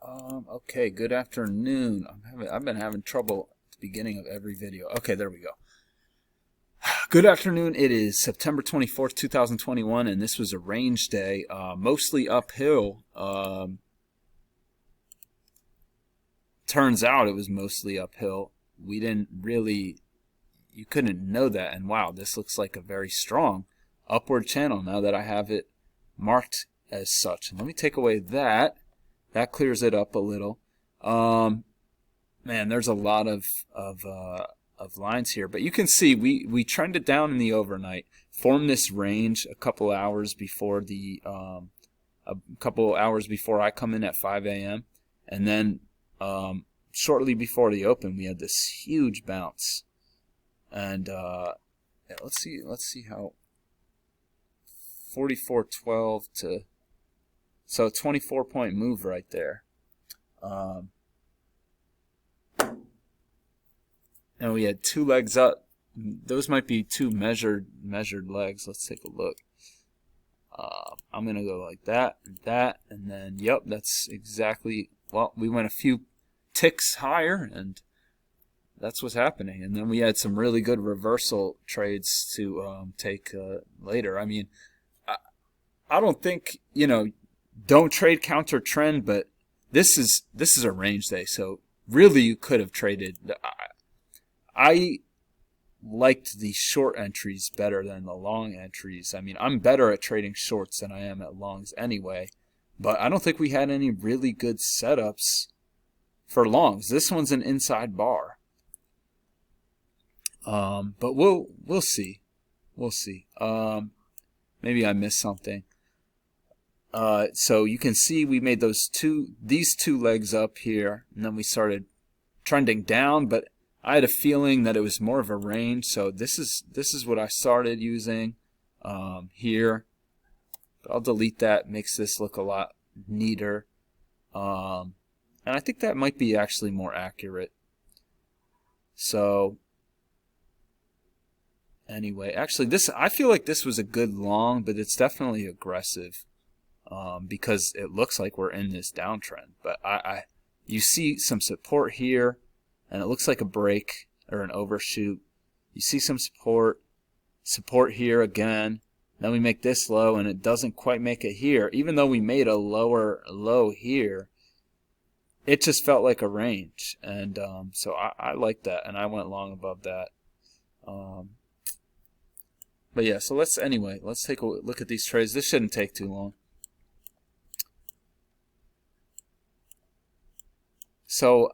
Okay, good afternoon. I've been having trouble at the beginning of every video. Okay, there we go. Good afternoon. It is September 24th, 2021, and this was a range day, mostly uphill. Turns out it was mostly uphill. We didn't really, you couldn't know that, and wow, this looks like a very strong upward channel now that I have it marked as such. And let me take away that. That clears it up a little. Man, there's a lot of lines here, but you can see we trended down in the overnight, formed this range a couple hours before I come in at 5 a.m. and then shortly before the open, we had this huge bounce, and yeah, let's see how 44.12 to. So 24-point move right there. And we had two legs up. Those might be two measured legs. Let's take a look. I'm going to go like that, and then, yep, that's exactly, well, we went a few ticks higher, and that's what's happening. And then we had some really good reversal trades to take later. I mean, I don't think, don't trade counter trend, but this is a range day, so really you could have traded. I liked the short entries better than the long entries. I mean, I'm better at trading shorts than I am at longs anyway, but I don't think we had any really good setups for longs. This one's an inside bar, but we'll see. We'll see. Maybe I missed something. So you can see we made these two legs up here, and then we started trending down, but I had a feeling that it was more of a range, so this is what I started using here. But I'll delete that, makes this look a lot neater, and I think that might be actually more accurate. So anyway, actually I feel like this was a good long, but it's definitely aggressive. Because it looks like we're in this downtrend, but you see some support here, and it looks like a break or an overshoot. You see some support here again. Then we make this low, and it doesn't quite make it here. Even though we made a lower low here, it just felt like a range, and so I like that, and I went long above that. But yeah, so let's take a look at these trades. This shouldn't take too long. So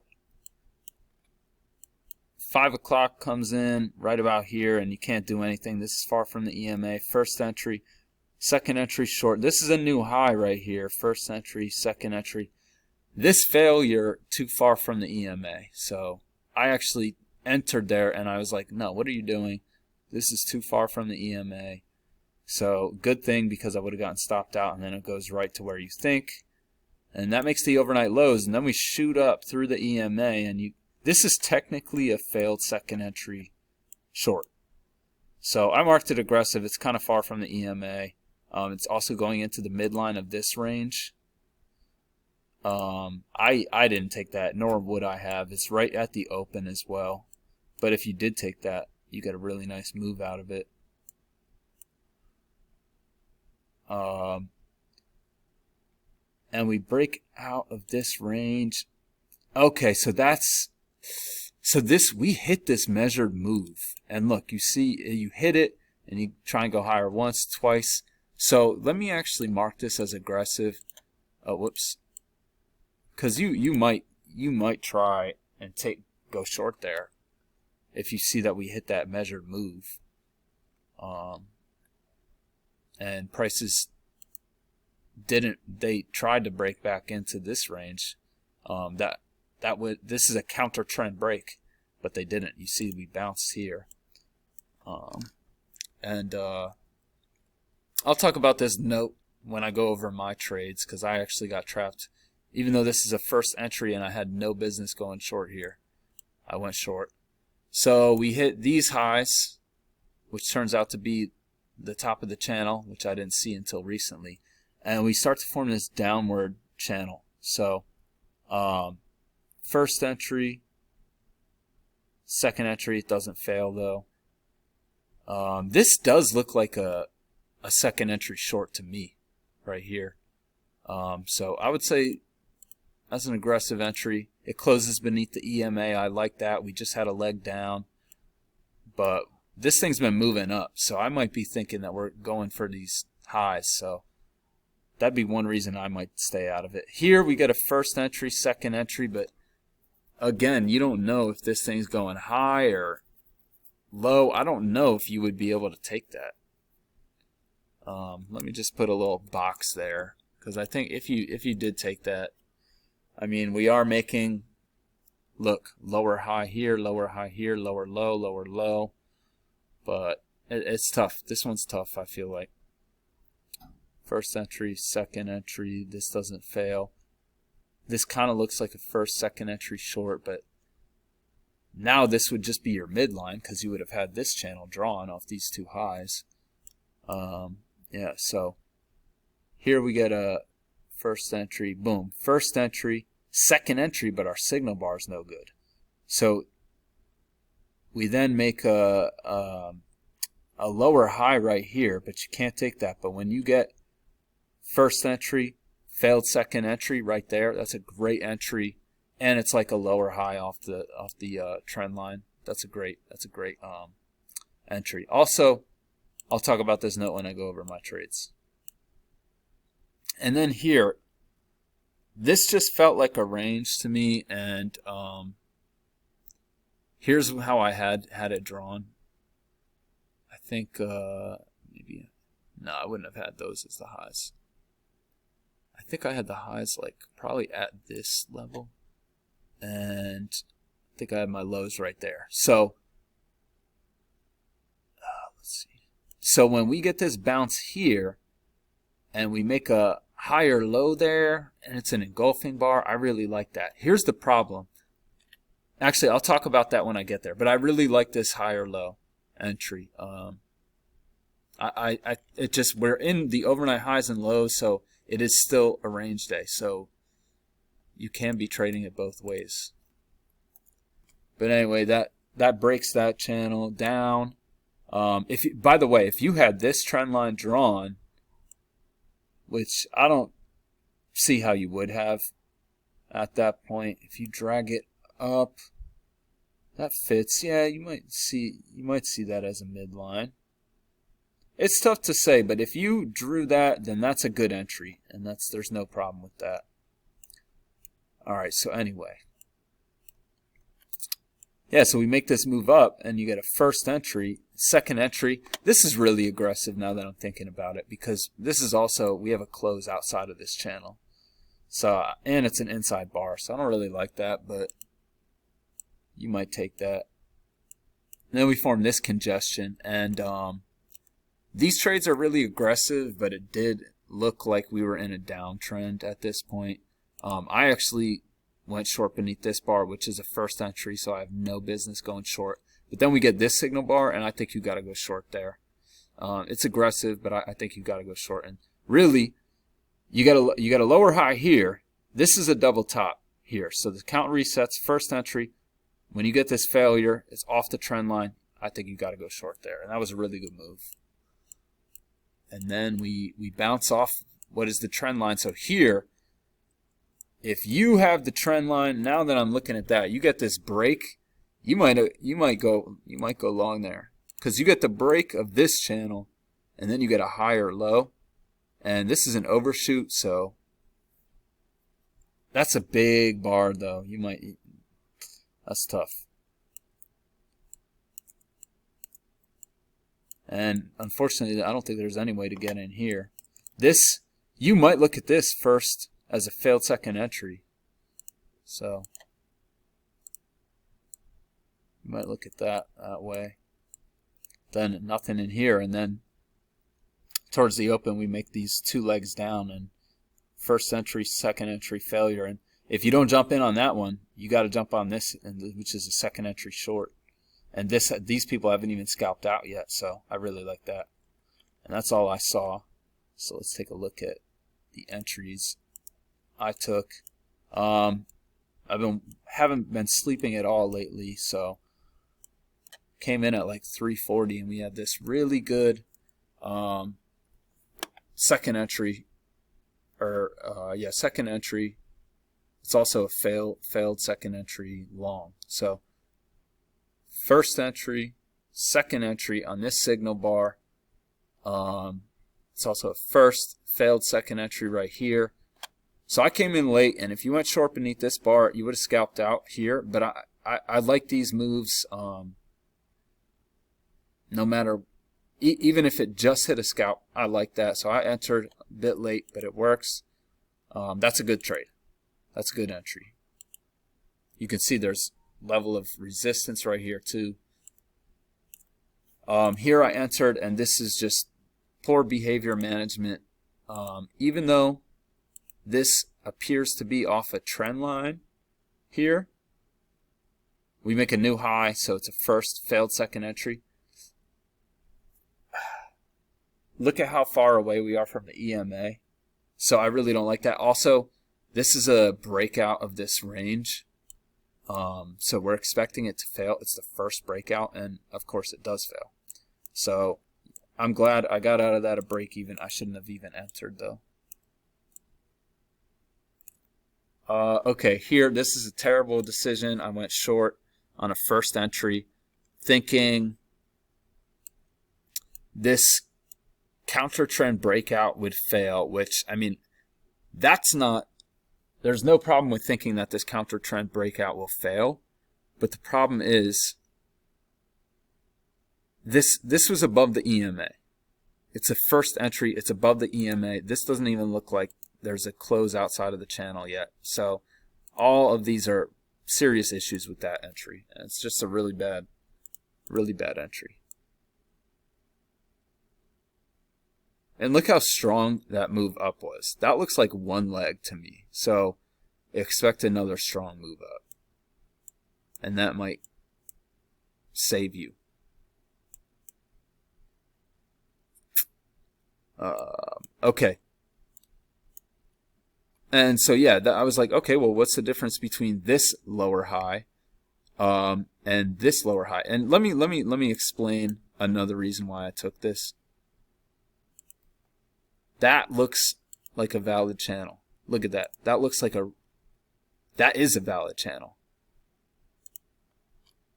5 o'clock comes in right about here, and you can't do anything. This is far from the EMA. First entry, second entry short. This is a new high right here. First entry, second entry. This failure too far from the EMA. So I actually entered there, and I was like, no, what are you doing? This is too far from the EMA. So good thing, because I would have gotten stopped out, and then it goes right to where you think. And that makes the overnight lows, and then we shoot up through the EMA, and this is technically a failed second entry short. So I marked it aggressive. It's kind of far from the EMA. It's also going into the midline of this range. I didn't take that, nor would I have. It's right at the open as well. But if you did take that, you get a really nice move out of it. And we break out of this range. Okay, so we hit this measured move. And look, you see, you hit it, and you try and go higher once, twice. So let me actually mark this as aggressive. Oh, whoops. Because you might try and go short there if you see that we hit that measured move. And prices they tried to break back into this range. This is a counter trend break, but they didn't. You see, we bounced here. And I'll talk about this note when I go over my trades, because I actually got trapped. Even though this is a first entry and I had no business going short here, I went short. So we hit these highs, which turns out to be the top of the channel, which I didn't see until recently. And we start to form this downward channel. So First entry, second entry, it doesn't fail though. This does look like a second entry short to me right here. So I would say that's an aggressive entry. It closes beneath the EMA. I like that. We just had a leg down. But this thing's been moving up. So I might be thinking that we're going for these highs. So that'd be one reason I might stay out of it. Here we get a first entry, second entry. But again, you don't know if this thing's going high or low. I don't know if you would be able to take that. Let me just put a little box there, because I think if you did take that, I mean, we are making, look, lower high here, lower high here, lower low, but it's tough. This one's tough, I feel like. First entry, second entry, this doesn't fail. This kind of looks like a first, second entry short, but now this would just be your midline, because you would have had this channel drawn off these two highs. Yeah, so here we get a first entry, boom, first entry, second entry, but our signal bar is no good. So we then make a lower high right here, but you can't take that. But when you get first entry, failed second entry right there, that's a great entry, and it's like a lower high off the trend line. That's a great entry. Also, I'll talk about this note when I go over my trades. And then here, this just felt like a range to me, and here's how I had it drawn. I think maybe, no, I wouldn't have had those as the highs. I think I had the highs like probably at this level, and I think I had my lows right there. So let's see. So when we get this bounce here and we make a higher low there and it's an engulfing bar, I really like that. Here's the problem. Actually, I'll talk about that when I get there, but I really like this higher low entry. It just, we're in the overnight highs and lows, so it is still a range day, so you can be trading it both ways. But anyway, that breaks that channel down. By the way, if you had this trend line drawn, which I don't see how you would have at that point, if you drag it up, that fits. Yeah, you might see that as a midline. It's tough to say, but if you drew that, then that's a good entry, and there's no problem with that. All right, so anyway. Yeah, so we make this move up, and you get a first entry, second entry. This is really aggressive now that I'm thinking about it, because this is also, we have a close outside of this channel. So, and it's an inside bar, so I don't really like that, but you might take that. And then we form this congestion, and these trades are really aggressive, but it did look like we were in a downtrend at this point. I actually went short beneath this bar, which is a first entry, so I have no business going short. But then we get this signal bar, and I think you got to go short there. It's aggressive, but I think you got to go short. And really, you got a lower high here. This is a double top here, so the count resets. First entry. When you get this failure, it's off the trend line. I think you got to go short there, and that was a really good move. And then we bounce off what is the trend line. So here, if you have the trend line, now that I'm looking at that, you get this break, you might go long there, because you get the break of this channel, and then you get a higher low, and this is an overshoot, so that's a big bar though. That's tough. And unfortunately, I don't think there's any way to get in here. This, you might look at this first as a failed second entry. So you might look at that way. Then nothing in here, and then towards the open we make these two legs down, and first entry, second entry failure. And if you don't jump in on that one, you got to jump on this, which is a second entry short. And these people haven't even scalped out yet, so I really like that. And that's all I saw. So let's take a look at the entries I took. haven't been sleeping at all lately, so came in at like 340, and we had this really good second entry, or second entry. It's also a failed second entry long. So first entry, second entry on this signal bar. It's also a first failed second entry right here. So I came in late, and if you went short beneath this bar, you would have scalped out here. But I like these moves, no matter, even if it just hit a scalp, I like that. So I entered a bit late, but it works. That's a good trade. That's a good entry. You can see there's level of resistance right here too. Here I entered, and this is just poor behavior management. Even though this appears to be off a trend line here, we make a new high, so it's a first failed second entry. Look at how far away we are from the EMA. So I really don't like that. Also, this is a breakout of this range. So we're expecting it to fail. It's the first breakout, and of course it does fail. So I'm glad I got out of that a break even. I shouldn't have even entered though. Okay, here, this is a terrible decision. I went short on a first entry, thinking this counter trend breakout would fail, which, I mean, that's not, there's no problem with thinking that this counter trend breakout will fail, but the problem is this was above the EMA. It's a first entry, it's above the EMA. This doesn't even look like there's a close outside of the channel yet. So all of these are serious issues with that entry. And it's just a really bad entry. And look how strong that move up was. That looks like one leg to me. So expect another strong move up. And that might save you. Okay. And so yeah, I was like, okay, well, what's the difference between this lower high and this lower high? And let me explain another reason why I took this. That looks like a valid channel. Look at that. That looks like that is a valid channel.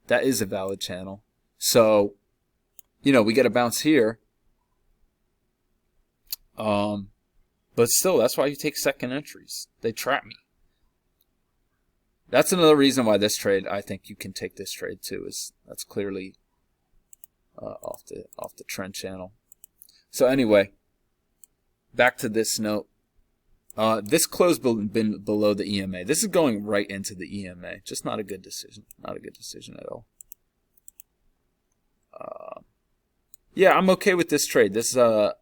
That is a valid channel. So, you know, we get a bounce here. But still, that's why you take second entries. They trap me. That's another reason why this trade, I think you can take this trade too, is that's clearly off the trend channel. So anyway, back to this note. This closed been below the EMA. This is going right into the EMA. Just not a good decision. Not a good decision at all. Yeah, I'm okay with this trade. This is a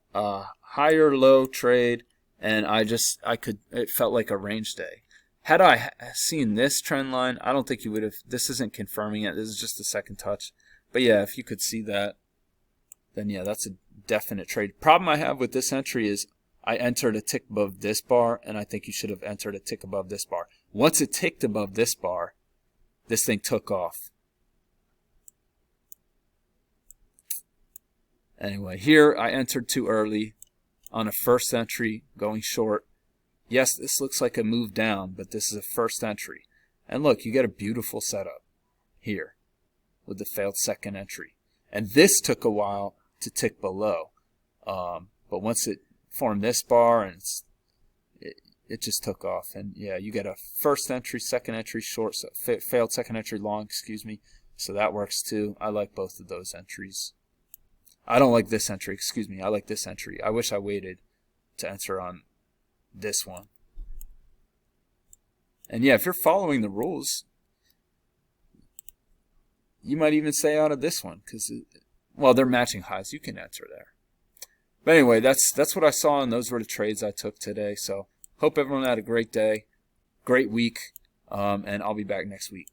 higher low trade, and it felt like a range day. Had I seen this trend line, I don't think you would have. This isn't confirming it. This is just a second touch. But yeah, if you could see that, then yeah, that's a definite trade. Problem I have with this entry is I entered a tick above this bar, and I think you should have entered a tick above this bar. Once it ticked above this bar, this thing took off. Anyway, here I entered too early on a first entry going short. Yes, this looks like a move down, but this is a first entry. And look, you get a beautiful setup here with the failed second entry. And this took a while to tick below. But once it formed this bar, and it just took off. And yeah, you get a first entry, second entry short, so failed second entry long, excuse me. So that works too. I like both of those entries. I don't like this entry, excuse me. I like this entry. I wish I waited to enter on this one. And yeah, if you're following the rules, you might even stay out of this one because, well, they're matching highs. You can enter there. But anyway, that's what I saw, and those were the trades I took today. So hope everyone had a great day, great week, and I'll be back next week.